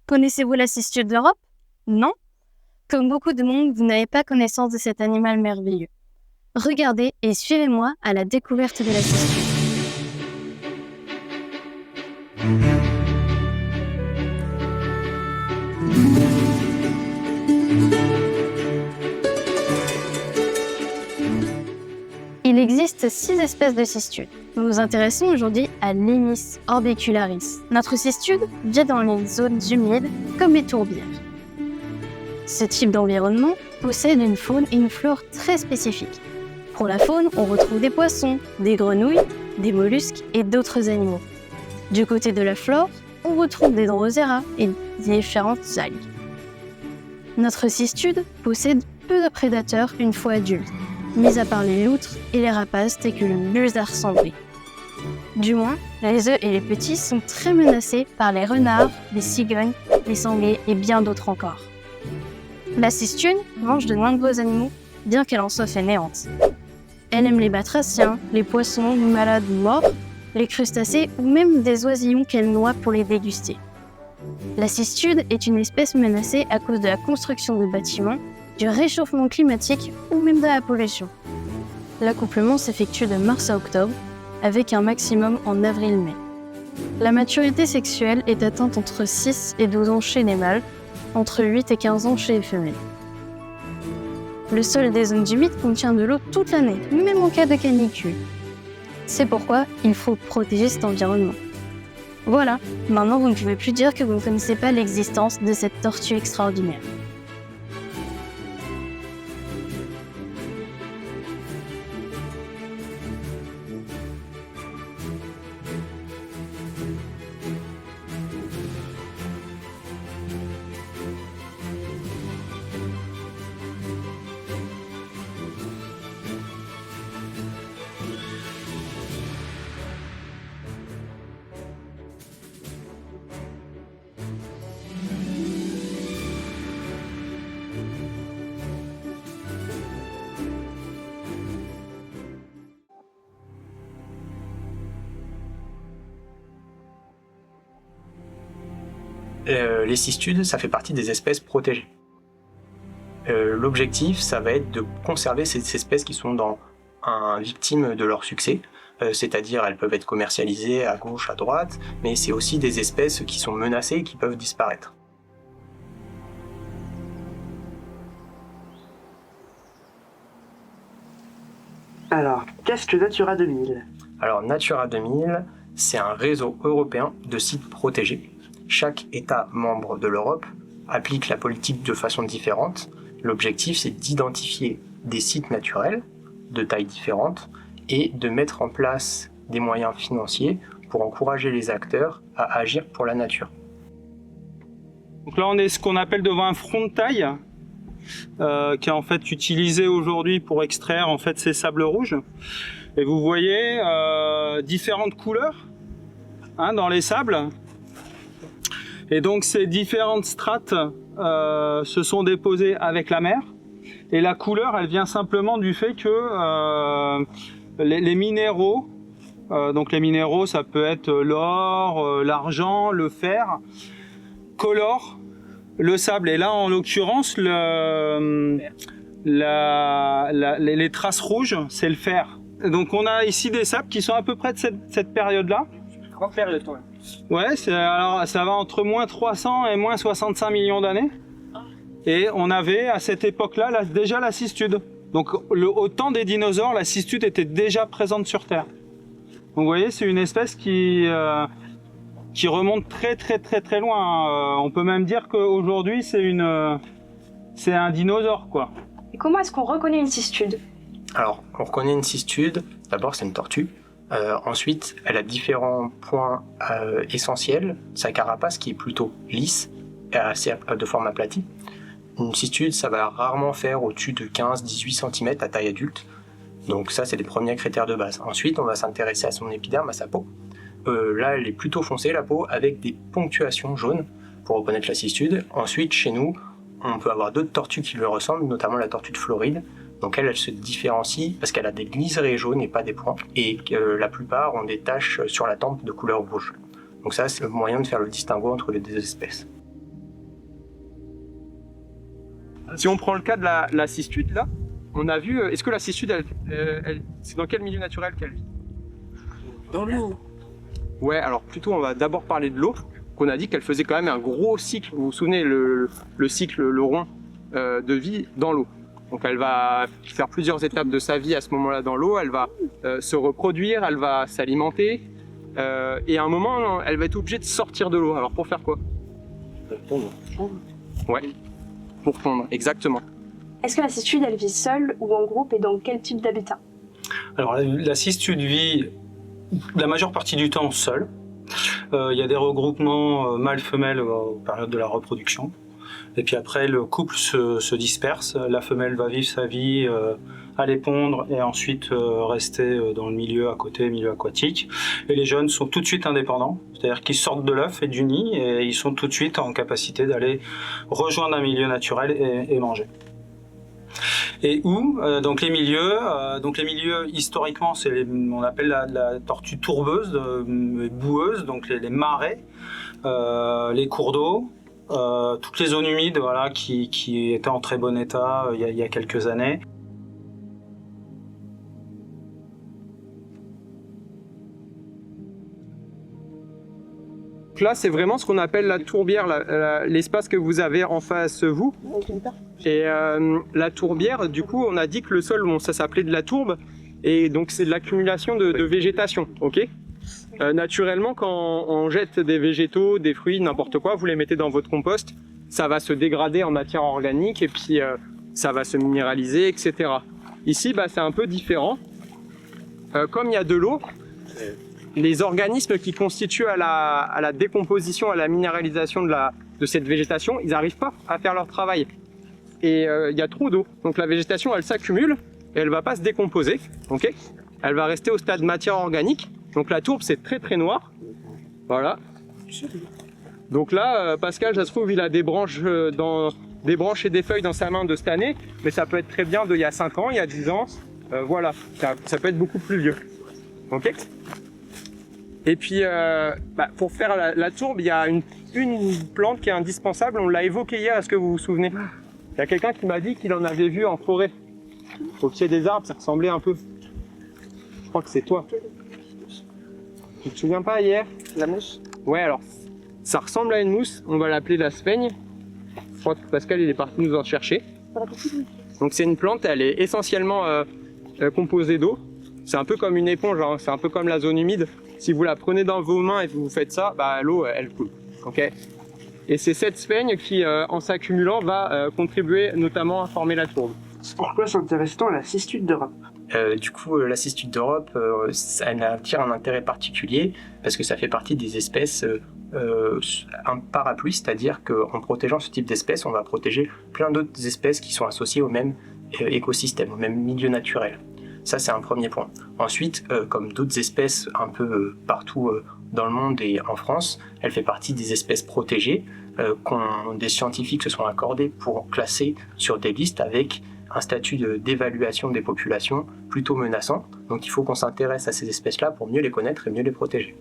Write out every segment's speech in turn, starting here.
Connaissez-vous la cistude d'Europe? Non? Comme beaucoup de monde, vous n'avez pas connaissance de cet animal merveilleux. Regardez et suivez-moi à la découverte de la cistude. Il existe 6 espèces de cistudes. Nous nous intéressons aujourd'hui à l'Emys orbicularis. Notre cistude vit dans les zones humides comme les tourbières. Ce type d'environnement possède une faune et une flore très spécifiques. Pour la faune, on retrouve des poissons, des grenouilles, des mollusques et d'autres animaux. Du côté de la flore, on retrouve des drosera et différentes algues. Notre cistude possède peu de prédateurs une fois adulte, mis à part les loutres et les rapaces tels que le musard cendré. Du moins, les œufs et les petits sont très menacés par les renards, les cigognes, les sangliers et bien d'autres encore. La cistude mange de nombreux animaux, bien qu'elle en soit fainéante. Elle aime les batraciens, les poissons malades ou morts, les crustacés ou même des oisillons qu'elle noie pour les déguster. La cistude est une espèce menacée à cause de la construction de bâtiments, du réchauffement climatique ou même de la pollution. L'accouplement s'effectue de mars à octobre, avec un maximum en avril-mai. La maturité sexuelle est atteinte entre 6 et 12 ans chez les mâles, entre 8 et 15 ans chez les femelles. Le sol des zones humides contient de l'eau toute l'année, même en cas de canicule. C'est pourquoi il faut protéger cet environnement. Voilà, maintenant vous ne pouvez plus dire que vous ne connaissez pas l'existence de cette tortue extraordinaire. Les cistudes, ça fait partie des espèces protégées. L'objectif, ça va être de conserver ces espèces qui sont victimes de leur succès, c'est-à-dire elles peuvent être commercialisées à gauche, à droite, mais c'est aussi des espèces qui sont menacées et qui peuvent disparaître. Alors, qu'est-ce que Natura 2000? Alors Natura 2000, c'est un réseau européen de sites protégés. Chaque État membre de l'Europe applique la politique de façon différente. L'objectif, c'est d'identifier des sites naturels de tailles différentes et de mettre en place des moyens financiers pour encourager les acteurs à agir pour la nature. Donc là, on est ce qu'on appelle devant un front de taille, qui est en fait utilisé aujourd'hui pour extraire en fait ces sables rouges. Et vous voyez différentes couleurs dans les sables. Et donc ces différentes strates se sont déposées avec la mer. Et la couleur, elle vient simplement du fait que les minéraux, donc les minéraux, ça peut être l'or, l'argent, le fer, colorent le sable. Et là, en l'occurrence, les traces rouges, c'est le fer. Donc on a ici des sables qui sont à peu près de cette période-là. Grande période, toi. Ouais, alors ça va entre moins 300 et moins 65 millions d'années. Et on avait à cette époque-là déjà la cistude. Donc au temps des dinosaures, la cistude était déjà présente sur Terre. Donc vous voyez, c'est une espèce qui remonte très loin. On peut même dire qu'aujourd'hui c'est un dinosaure, quoi. Et comment est-ce qu'on reconnaît une cistude? Alors, on reconnaît une cistude, d'abord c'est une tortue. Ensuite, elle a différents points essentiels. Sa carapace qui est plutôt lisse et assez de forme aplatie. Une cistude, ça va rarement faire au-dessus de 15-18 cm à taille adulte. Donc ça, c'est les premiers critères de base. Ensuite, on va s'intéresser à son épiderme, à sa peau. Là, elle est plutôt foncée, la peau, avec des ponctuations jaunes pour reconnaître la cistude. Ensuite, chez nous, on peut avoir d'autres tortues qui lui ressemblent, notamment la tortue de Floride. Donc elle se différencie parce qu'elle a des liserés jaunes et pas des points, et la plupart ont des taches sur la tempe de couleur rouge. Donc ça, c'est le moyen de faire le distinguo entre les deux espèces. Si on prend le cas de la cistude, là, on a vu, est-ce que la cistude, c'est dans quel milieu naturel qu'elle vit? Dans l'eau. Ouais, alors plutôt on va d'abord parler de l'eau, qu'on a dit qu'elle faisait quand même un gros cycle, vous vous souvenez, le cycle, le rond de vie dans l'eau. Donc elle va faire plusieurs étapes de sa vie à ce moment-là dans l'eau, elle va se reproduire, elle va s'alimenter, et à un moment, elle va être obligée de sortir de l'eau. Alors pour faire quoi? Pour pondre. Ouais, pour pondre, exactement. Est-ce que la cistude, elle vit seule ou en groupe et dans quel type d'habitat? Alors la cistude vit la majeure partie du temps seule. Il y a des regroupements mâle-femelle aux périodes de la reproduction. Et puis après, le couple se disperse. La femelle va vivre sa vie, aller pondre et ensuite rester dans le milieu à côté, milieu aquatique. Et les jeunes sont tout de suite indépendants, c'est-à-dire qu'ils sortent de l'œuf et du nid et ils sont tout de suite en capacité d'aller rejoindre un milieu naturel et manger. Et où donc les milieux historiquement, on appelle la tortue tourbeuse, boueuse, donc les marais, les cours d'eau. Toutes les zones humides voilà, qui étaient en très bon état il y a quelques années. Donc là, c'est vraiment ce qu'on appelle la tourbière, l'espace que vous avez en face vous. Et la tourbière, du coup, on a dit que le sol, bon, ça s'appelait de la tourbe, et donc c'est de l'accumulation de végétation, ok. Naturellement, quand on jette des végétaux, des fruits, n'importe quoi, vous les mettez dans votre compost, ça va se dégrader en matière organique et puis ça va se minéraliser, etc. Ici, bah, c'est un peu différent. Comme il y a de l'eau, les organismes qui constituent à la décomposition, à la minéralisation de cette végétation, ils n'arrivent pas à faire leur travail. Et il y a trop d'eau. Donc la végétation, elle s'accumule et elle ne va pas se décomposer. Okay, elle va rester au stade matière organique. Donc la tourbe, c'est très très noir. Voilà. Donc là, Pascal, ça se trouve, il a des branches, et des feuilles dans sa main de cette année, mais ça peut être très bien d'il y a 5 ans, il y a 10 ans. Voilà, ça peut être beaucoup plus vieux. Ok. Et puis, pour faire la tourbe, il y a une plante qui est indispensable. On l'a évoqué hier, est-ce que vous vous souvenez? Il y a quelqu'un qui m'a dit qu'il en avait vu en forêt. Au pied des arbres, ça ressemblait un peu. Je crois que c'est toi. Tu te souviens pas hier? La mousse? Ouais, alors, ça ressemble à une mousse. On va l'appeler la spaigne. Je crois que Pascal, il est parti nous en chercher. Donc c'est une plante, elle est essentiellement composée d'eau. C'est un peu comme une éponge, hein. C'est un peu comme la zone humide. Si vous la prenez dans vos mains et que vous faites ça, bah, l'eau, elle coule. Okay, et c'est cette spaigne qui, en s'accumulant, va contribuer notamment à former la tourbe. Pourquoi s'intéresse-t-on à la cistude d'Europe? Du coup, la cistude d'Europe, elle attire un intérêt particulier parce que ça fait partie des espèces un parapluie, c'est-à-dire qu'en protégeant ce type d'espèces, on va protéger plein d'autres espèces qui sont associées au même écosystème, au même milieu naturel. Ça, c'est un premier point. Ensuite, comme d'autres espèces un peu partout dans le monde et en France, elle fait partie des espèces protégées des scientifiques se sont accordés pour classer sur des listes avec un statut d'évaluation des populations plutôt menaçant. Donc il faut qu'on s'intéresse à ces espèces-là pour mieux les connaître et mieux les protéger.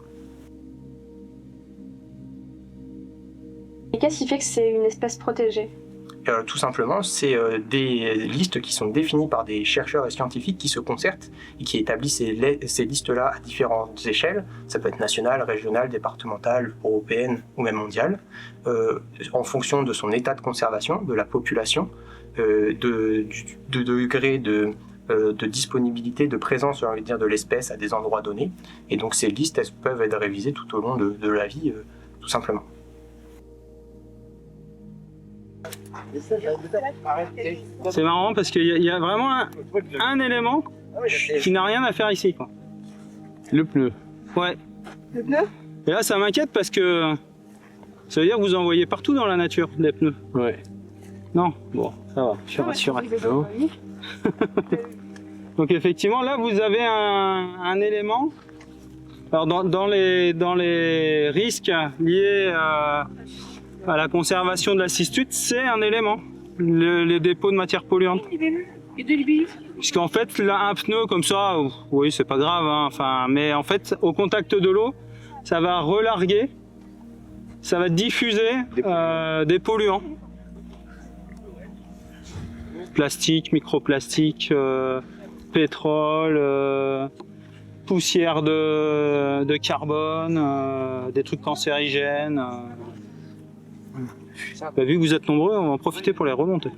Et qu'est-ce qui fait que c'est une espèce protégée? Tout simplement, c'est des listes qui sont définies par des chercheurs et scientifiques qui se concertent et qui établissent ces listes-là à différentes échelles. Ça peut être nationale, régionale, départementale, européenne ou même mondiale, en fonction de son état de conservation, de la population, de degré de disponibilité, de présence, j'ai envie de dire, de l'espèce à des endroits donnés. Et donc ces listes, elles peuvent être révisées tout au long de la vie, tout simplement. C'est marrant parce qu'il y a vraiment un élément qui n'a rien à faire ici, quoi. Le pneu. Ouais. Le pneu? Et là, ça m'inquiète parce que ça veut dire que vous en voyez partout dans la nature, des pneus. Ouais. Non? Bon, ça va, je suis rassuré. Donc effectivement, là, vous avez un élément. Alors dans les risques liés à la conservation de la cistude, c'est un élément, les dépôts de matières polluantes. Puisqu'en fait, là, un pneu comme ça, oui, c'est pas grave, hein, enfin, mais en fait, au contact de l'eau, ça va relarguer, ça va diffuser des polluants. plastique, microplastique, pétrole, poussière de carbone, des trucs cancérigènes. Vu que vous êtes nombreux, on va en profiter pour les remonter.